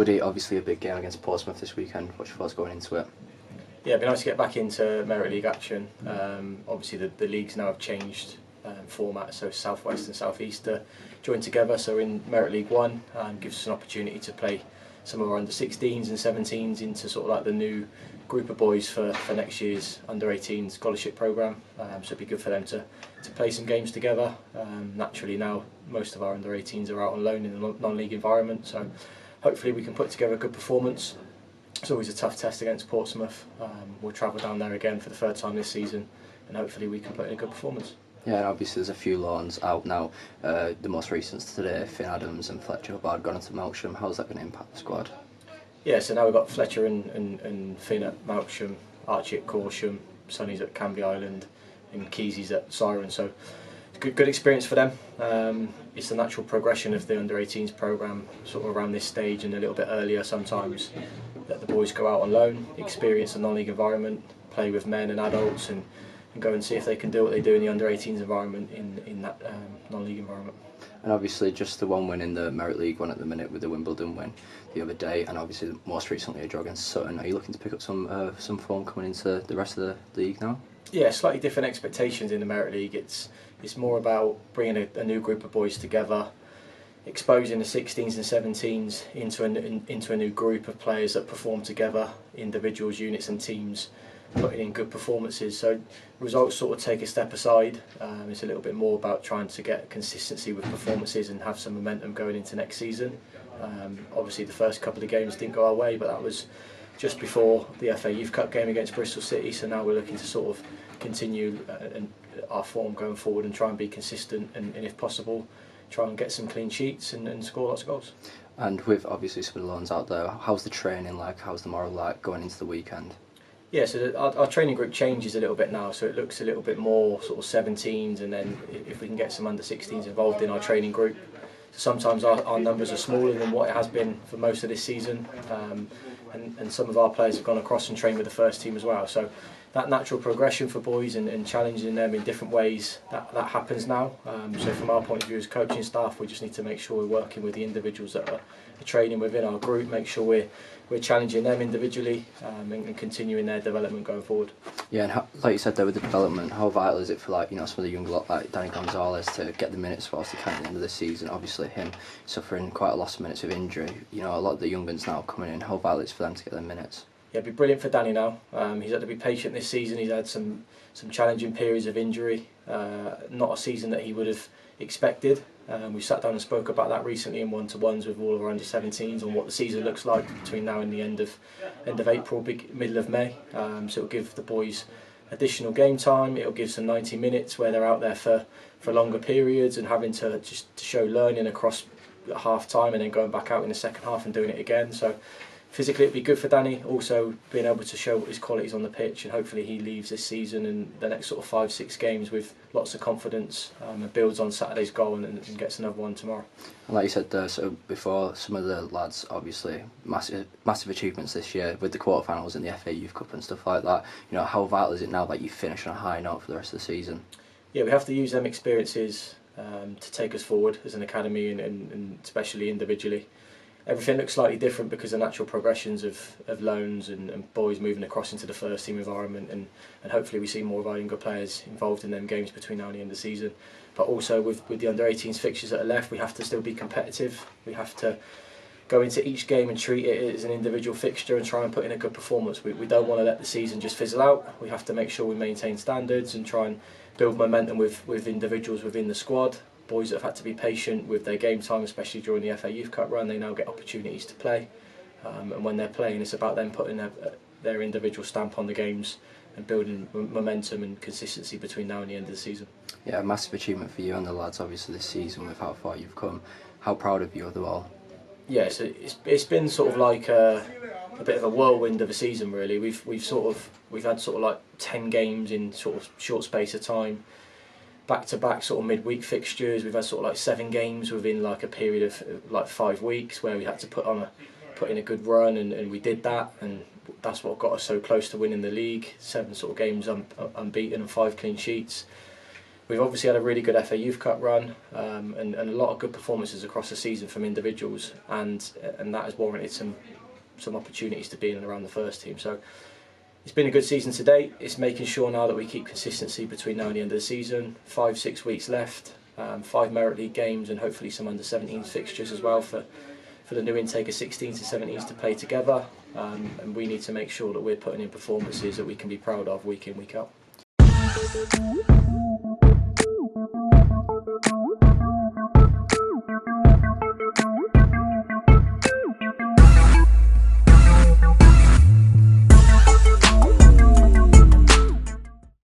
Woody, obviously a big game against Portsmouth this weekend. What's your thoughts going into it? Yeah, it'd be nice to get back into Merit League action. Obviously the leagues now have changed format, so South West and South East join together. So in Merit League 1 gives us an opportunity to play some of our under 16s and 17s into sort of like the new group of boys for next year's under 18 scholarship programme. So it'd be good for them to play some games together. Naturally now most of our under 18s are out on loan in the non-league environment, so hopefully we can put together a good performance. It's always a tough test against Portsmouth. We'll travel down there again for the third time this season, and hopefully we can put in a good performance. Yeah, and obviously there's a few loans out now. The most recent today, Finn Adams and Fletcher Hubbard gone into Melksham. How's that going to impact the squad? Yeah, so now we've got Fletcher and Finn at Melksham, Archie at Corsham, Sonny's at Canvey Island, and Keezy's at Siren. So good experience for them. It's the natural progression of the under 18s programme, sort of around this stage and a little bit earlier sometimes, that the boys go out on loan, experience the non-league environment, play with men and adults, and go and see if they can do what they do in the under 18s environment in that non-league environment. And obviously just the one win in the Merit League 1 at the minute with the Wimbledon win the other day, and obviously most recently a draw against Sutton. Are you looking to pick up some form coming into the rest of the league now? Yeah, slightly different expectations in the Merit League. It's more about bringing a new group of boys together, exposing the 16s and 17s into a new group of players that perform together, individuals, units and teams, putting in good performances. So results sort of take a step aside. It's a little bit more about trying to get consistency with performances and have some momentum going into next season. Obviously the first couple of games didn't go our way, but that was just before the FA Youth Cup game against Bristol City, so now we're looking to sort of continue our form going forward and try and be consistent and if possible try and get some clean sheets and score lots of goals. And with obviously some of the loans out there, how's the training like, how's the morale like going into the weekend? Yeah, so our training group changes a little bit now, so it looks a little bit more sort of 17s, and then if we can get some under 16s involved in our training group. Sometimes our numbers are smaller than what it has been for most of this season, and some of our players have gone across and trained with the first team as well. So that natural progression for boys and challenging them in different ways, that happens now. So from our point of view as coaching staff, we just need to make sure we're working with the individuals that are training within our group, make sure we're challenging them individually and continuing their development going forward. Yeah, and like you said there with the development, how vital is it for some of the younger lot like Danny Gonzalez to get the minutes whilst they can at the end of the season? Obviously him suffering quite a lot of minutes with injury. A lot of the young ones now coming in, how vital it is for them to get their minutes? Yeah, it'd be brilliant for Danny now. He's had to be patient this season. He's had some challenging periods of injury. Not a season that he would have expected. We sat down and spoke about that recently in one-to-ones with all of our under-17s on what the season looks like between now and the end of April, middle of May. So it'll give the boys additional game time. It'll give some 90 minutes where they're out there for longer periods and having to just to show learning across half time and then going back out in the second half and doing it again. So physically it'd be good for Danny, also being able to show his qualities on the pitch, and hopefully he leaves this season and the next sort of 5-6 games with lots of confidence and builds on Saturday's goal and gets another one tomorrow. And like you said there, so before, some of the lads obviously massive achievements this year with the quarterfinals in the FA Youth Cup and stuff like that. How vital is it now that you finish on a high note for the rest of the season? Yeah, we have to use them experiences to take us forward as an academy and especially individually. Everything looks slightly different because of the natural progressions of loans and boys moving across into the first team environment, and hopefully we see more of our younger players involved in them games between now and the end of the season. But also with the under 18s fixtures that are left, we have to still be competitive. We have to go into each game and treat it as an individual fixture and try and put in a good performance. We don't want to let the season just fizzle out. We have to make sure we maintain standards and try and build momentum with individuals within the squad. Boys that have had to be patient with their game time, especially during the FA Youth Cup run, they now get opportunities to play, and when they're playing it's about them putting their individual stamp on the games and building momentum and consistency between now and the end of the season. Yeah, a massive achievement for you and the lads obviously this season with how far you've come. How proud of you of the all? Yeah, so it's been sort of like a bit of a whirlwind of a season really. We've had sort of like 10 games in sort of short space of time. Back-to-back sort of midweek fixtures. We've had sort of like 7 games within like a period of like 5 weeks where we had to put in a good run, and we did that, and that's what got us so close to winning the league. 7 sort of games unbeaten and 5 clean sheets. We've obviously had a really good FA Youth Cup run, and a lot of good performances across the season from individuals, and that has warranted some opportunities to be in and around the first team. So it's been a good season to date. It's making sure now that we keep consistency between now and the end of the season. 5-6 weeks left, 5 Merit League games, and hopefully some under-17s fixtures as well for the new intake of 16s to 17s to play together. And we need to make sure that we're putting in performances that we can be proud of week in, week out.